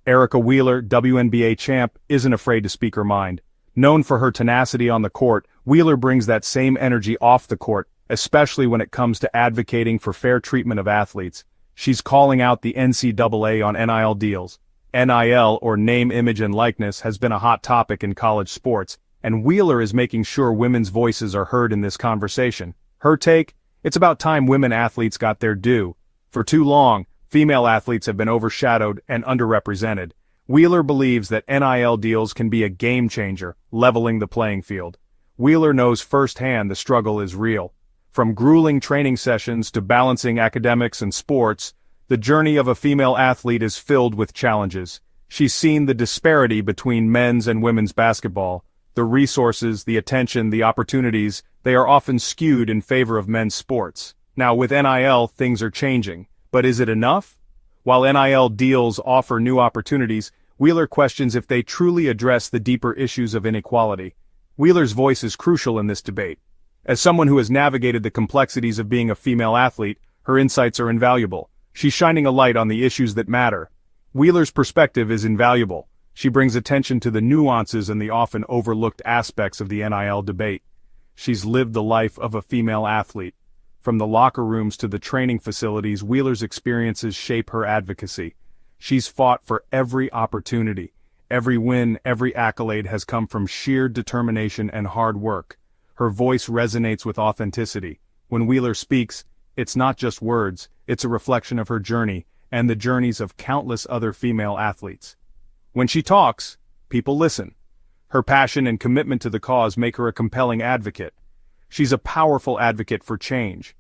Erica Wheeler, WNBA champ, isn't afraid to speak her mind. Known for her tenacity on the court, Wheeler brings that same energy off the court, especially when it comes to advocating for fair treatment of athletes. She's calling out the NCAA on NIL deals. NIL, or name, image, and likeness, has been a hot topic in college sports, and Wheeler is making sure women's voices are heard in this conversation. Her take? It's about time women athletes got their due. For too long, female athletes have been overshadowed and underrepresented. Wheeler believes that NIL deals can be a game changer, leveling the playing field. Wheeler knows firsthand the struggle is real. From grueling training sessions to balancing academics and sports, the journey of a female athlete is filled with challenges. She's seen the disparity between men's and women's basketball. The resources, the attention, the opportunities, they are often skewed in favor of men's sports. Now with NIL, things are changing. But is it enough? While NIL deals offer new opportunities, Wheeler questions if they truly address the deeper issues of inequality. Wheeler's voice is crucial in this debate. As someone who has navigated the complexities of being a female athlete, her insights are invaluable. She's shining a light on the issues that matter. Wheeler's perspective is invaluable. She brings attention to the nuances and the often overlooked aspects of the NIL debate. She's lived the life of a female athlete. From the locker rooms to the training facilities, Wheeler's experiences shape her advocacy. She's fought for every opportunity. Every win, every accolade has come from sheer determination and hard work. Her voice resonates with authenticity. When Wheeler speaks, it's not just words, it's a reflection of her journey and the journeys of countless other female athletes. When she talks, people listen. Her passion and commitment to the cause make her a compelling advocate. She's a powerful advocate for change.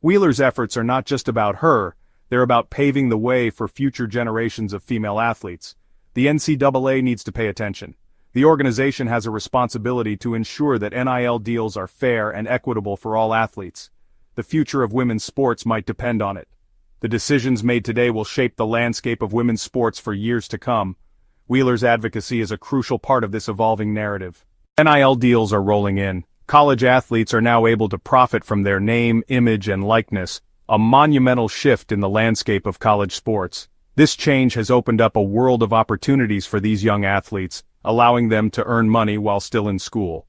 Wheeler's efforts are not just about her, they're about paving the way for future generations of female athletes. The NCAA needs to pay attention. The organization has a responsibility to ensure that NIL deals are fair and equitable for all athletes. The future of women's sports might depend on it. The decisions made today will shape the landscape of women's sports for years to come. Wheeler's advocacy is a crucial part of this evolving narrative. NIL deals are rolling in. College athletes are now able to profit from their name, image, and likeness, a monumental shift in the landscape of college sports. This change has opened up a world of opportunities for these young athletes, allowing them to earn money while still in school.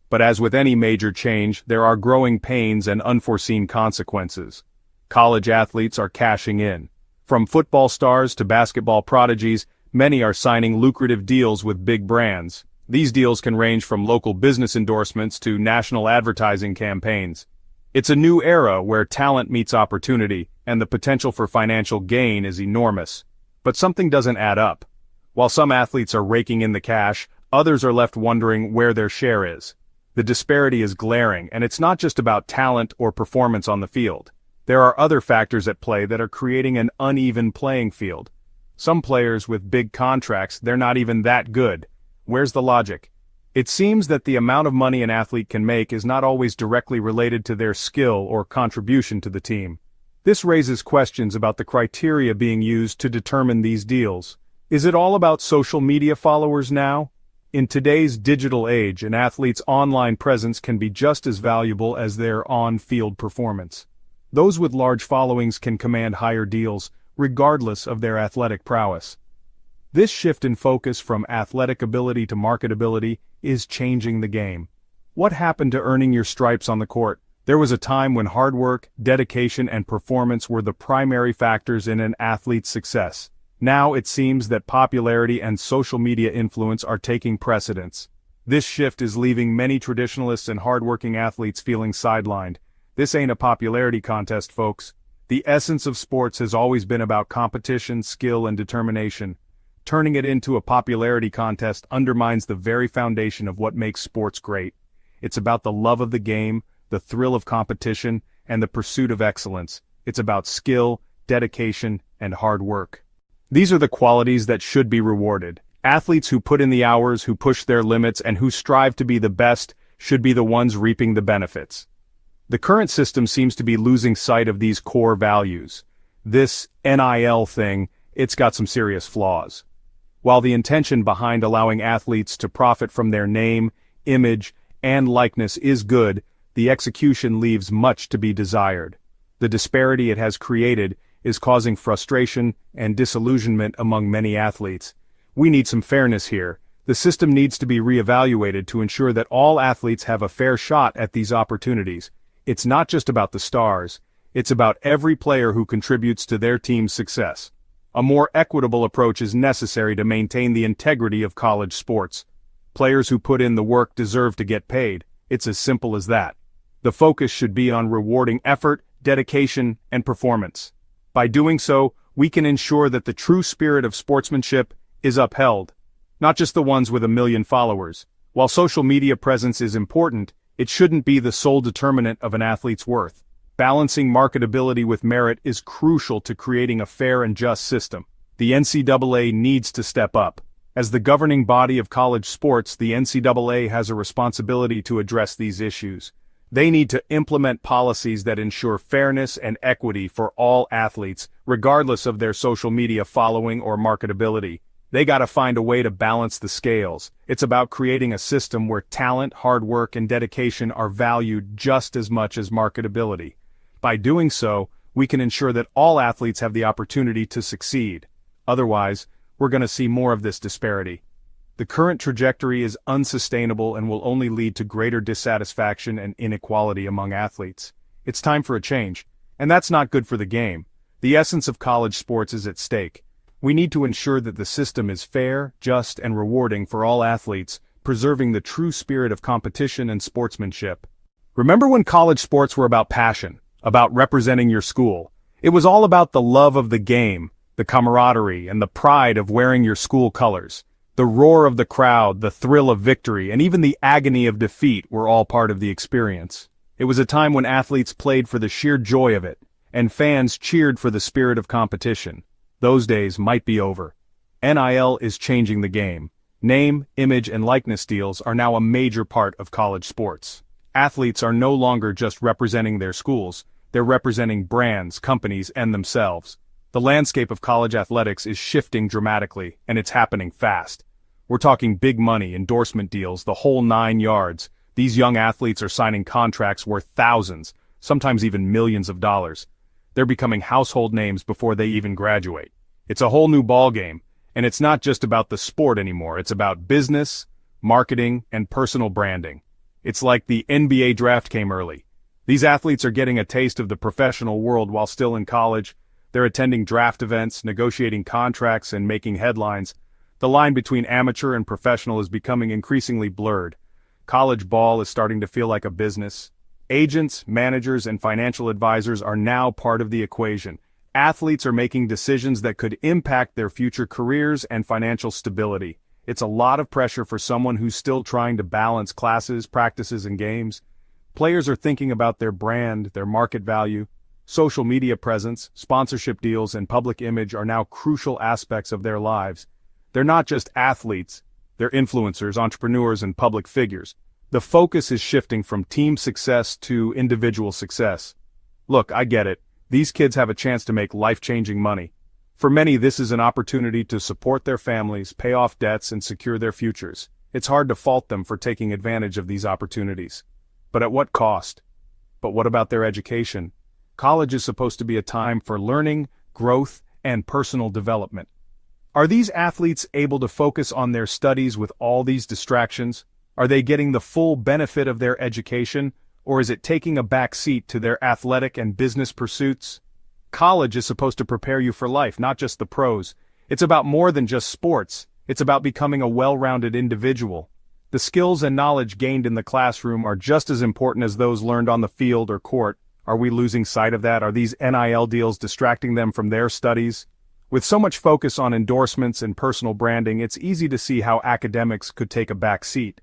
But as with any major change, there are growing pains and unforeseen consequences. College athletes are cashing in. From football stars to basketball prodigies, many are signing lucrative deals with big brands. These deals can range from local business endorsements to national advertising campaigns. It's a new era where talent meets opportunity, and the potential for financial gain is enormous. But something doesn't add up. While some athletes are raking in the cash, others are left wondering where their share is. The disparity is glaring, and it's not just about talent or performance on the field. There are other factors at play that are creating an uneven playing field. Some players with big contracts, they're not even that good. Where's the logic? It seems that the amount of money an athlete can make is not always directly related to their skill or contribution to the team. This raises questions about the criteria being used to determine these deals. Is it all about social media followers now? In today's digital age, an athlete's online presence can be just as valuable as their on-field performance. Those with large followings can command higher deals, regardless of their athletic prowess. This shift in focus from athletic ability to marketability is changing the game. What happened to earning your stripes on the court? There was a time when hard work, dedication, and performance were the primary factors in an athlete's success. Now it seems that popularity and social media influence are taking precedence. This shift is leaving many traditionalists and hardworking athletes feeling sidelined. This ain't a popularity contest, folks. The essence of sports has always been about competition, skill, and determination. Turning it into a popularity contest undermines the very foundation of what makes sports great. It's about the love of the game, the thrill of competition, and the pursuit of excellence. It's about skill, dedication, and hard work. These are the qualities that should be rewarded. Athletes who put in the hours, who push their limits, and who strive to be the best should be the ones reaping the benefits. The current system seems to be losing sight of these core values. This NIL thing, it's got some serious flaws. While the intention behind allowing athletes to profit from their name, image, and likeness is good, the execution leaves much to be desired. The disparity it has created is causing frustration and disillusionment among many athletes. We need some fairness here. The system needs to be reevaluated to ensure that all athletes have a fair shot at these opportunities. It's not just about the stars, it's about every player who contributes to their team's success. A more equitable approach is necessary to maintain the integrity of college sports. Players who put in the work deserve to get paid. It's as simple as that. The focus should be on rewarding effort, dedication, and performance. By doing so, we can ensure that the true spirit of sportsmanship is upheld. Not just the ones with 1 million followers. While social media presence is important, it shouldn't be the sole determinant of an athlete's worth. Balancing marketability with merit is crucial to creating a fair and just system. The NCAA needs to step up. As the governing body of college sports, the NCAA has a responsibility to address these issues. They need to implement policies that ensure fairness and equity for all athletes, regardless of their social media following or marketability. They gotta find a way to balance the scales. It's about creating a system where talent, hard work, and dedication are valued just as much as marketability. By doing so, we can ensure that all athletes have the opportunity to succeed. Otherwise, we're gonna see more of this disparity. The current trajectory is unsustainable and will only lead to greater dissatisfaction and inequality among athletes. It's time for a change, and that's not good for the game. The essence of college sports is at stake. We need to ensure that the system is fair, just, and rewarding for all athletes, preserving the true spirit of competition and sportsmanship. Remember when college sports were about passion, about representing your school? It was all about the love of the game, the camaraderie, and the pride of wearing your school colors. The roar of the crowd, the thrill of victory, and even the agony of defeat were all part of the experience. It was a time when athletes played for the sheer joy of it, and fans cheered for the spirit of competition. Those days might be over. NIL is changing the game. Name, image, and likeness deals are now a major part of college sports. Athletes are no longer just representing their schools, they're representing brands, companies, and themselves. The landscape of college athletics is shifting dramatically, and it's happening fast. We're talking big money, endorsement deals, the whole 9 yards. These young athletes are signing contracts worth thousands, sometimes even millions of dollars. They're becoming household names before they even graduate. It's a whole new ballgame, and it's not just about the sport anymore. It's about business, marketing, and personal branding. It's like the NBA draft came early. These athletes are getting a taste of the professional world while still in college. They're attending draft events, negotiating contracts, and making headlines. The line between amateur and professional is becoming increasingly blurred. College ball is starting to feel like a business. Agents, managers, and financial advisors are now part of the equation. Athletes are making decisions that could impact their future careers and financial stability. It's a lot of pressure for someone who's still trying to balance classes, practices, and games. Players are thinking about their brand, their market value. Social media presence, sponsorship deals, and public image are now crucial aspects of their lives. They're not just athletes, they're influencers, entrepreneurs, and public figures. The focus is shifting from team success to individual success. Look, I get it. These kids have a chance to make life-changing money. For many, this is an opportunity to support their families, pay off debts, and secure their futures. It's hard to fault them for taking advantage of these opportunities. But at what cost? But what about their education? College is supposed to be a time for learning, growth, and personal development. Are these athletes able to focus on their studies with all these distractions? Are they getting the full benefit of their education, or is it taking a back seat to their athletic and business pursuits? College is supposed to prepare you for life, not just the pros. It's about more than just sports. It's about becoming a well-rounded individual. The skills and knowledge gained in the classroom are just as important as those learned on the field or court. Are we losing sight of that? Are these NIL deals distracting them from their studies? With so much focus on endorsements and personal branding, it's easy to see how academics could take a back seat.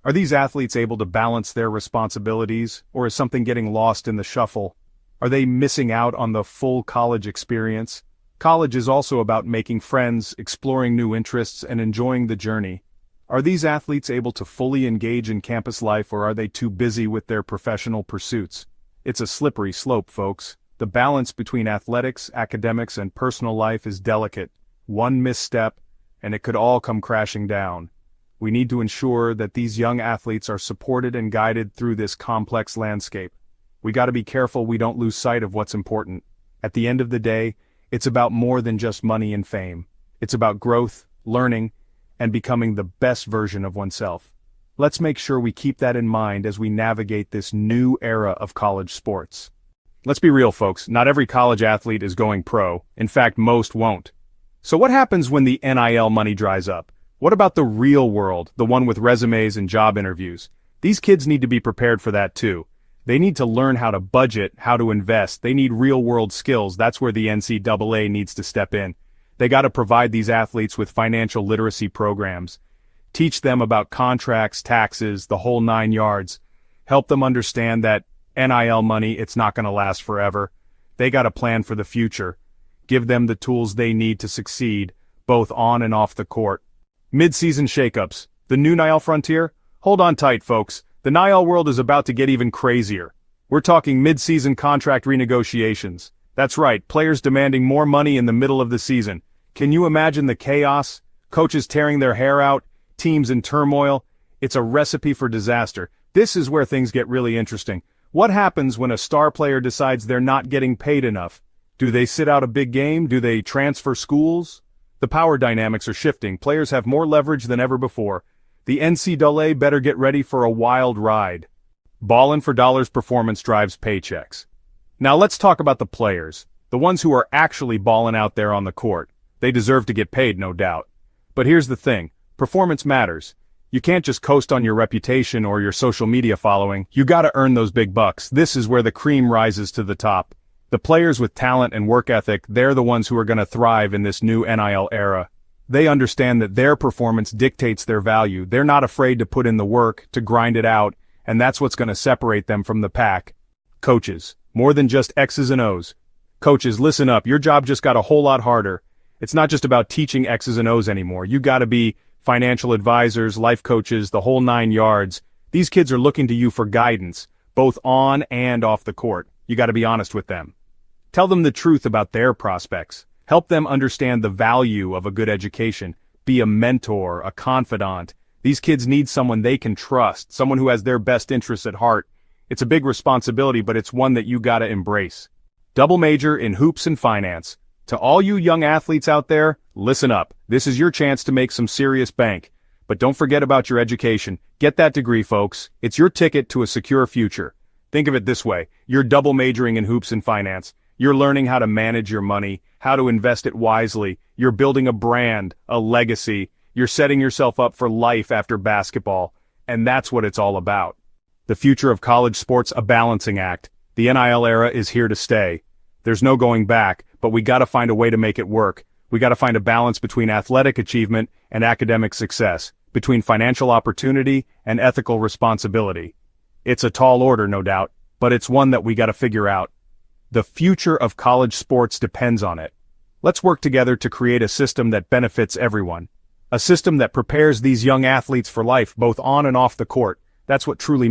Are these athletes able to balance their responsibilities, or is something getting lost in the shuffle? Are they missing out on the full college experience? College is also about making friends, exploring new interests, and enjoying the journey. Are these athletes able to fully engage in campus life, or are they too busy with their professional pursuits? It's a slippery slope, folks. The balance between athletics, academics, and personal life is delicate. One misstep, and it could all come crashing down. We need to ensure that these young athletes are supported and guided through this complex landscape. We got to be careful we don't lose sight of what's important. At the end of the day, It's about more than just money and fame. It's about growth, learning, and becoming the best version of oneself. Let's make sure we keep that in mind as we navigate this new era of college sports. Let's be real, folks. Not every college athlete is going pro. In fact, most won't. So what happens when the NIL money dries up? What about the real world, the one with resumes and job interviews? These kids need to be prepared for that too. They need to learn how to budget, how to invest. They need real-world skills. That's where the NCAA needs to step in. They got to provide these athletes with financial literacy programs. Teach them about contracts, taxes, the whole 9 yards. Help them understand that NIL money, it's not going to last forever. They got to plan for the future. Give them the tools they need to succeed, both on and off the court. Mid-season shakeups. The new NIL Frontier? Hold on tight, folks. The NIL world is about to get even crazier. We're talking mid-season contract renegotiations. That's right, players demanding more money in the middle of the season. Can you imagine the chaos? Coaches tearing their hair out, teams in turmoil. It's a recipe for disaster. This is where things get really interesting. What happens when a star player decides they're not getting paid enough? Do they sit out a big game? Do they transfer schools? The power dynamics are shifting. Players have more leverage than ever before. The NCAA better get ready for a wild ride. Ballin' for dollars performance drives paychecks. Now let's talk about the players, the ones who are actually ballin' out there on the court. They deserve to get paid, no doubt. But here's the thing, performance matters. You can't just coast on your reputation or your social media following. You gotta earn those big bucks. This is where the cream rises to the top. The players with talent and work ethic, they're the ones who are gonna thrive in this new NIL era. They understand that their performance dictates their value. They're not afraid to put in the work, to grind it out, and that's what's going to separate them from the pack. Coaches, more than just X's and O's. Coaches, listen up, your job just got a whole lot harder. It's not just about teaching X's and O's anymore. You gotta be financial advisors, life coaches, the whole 9 yards. These kids are looking to you for guidance, both on and off the court. You gotta be honest with them. Tell them the truth about their prospects. Help them understand the value of a good education. Be a mentor, a confidant. These kids need someone they can trust, someone who has their best interests at heart. It's a big responsibility, but it's one that you gotta embrace. Double major in hoops and finance. To all you young athletes out there, listen up. This is your chance to make some serious bank. But don't forget about your education. Get that degree, folks. It's your ticket to a secure future. Think of it this way. You're double majoring in hoops and finance. You're learning how to manage your money, how to invest it wisely. You're building a brand, a legacy. You're setting yourself up for life after basketball. And that's what it's all about. The future of college sports, a balancing act. The NIL era is here to stay. There's no going back, but we gotta find a way to make it work. We gotta find a balance between athletic achievement and academic success, between financial opportunity and ethical responsibility. It's a tall order, no doubt, but it's one that we gotta figure out. The future of college sports depends on it. Let's work together to create a system that benefits everyone. A system that prepares these young athletes for life, both on and off the court. That's what truly matters.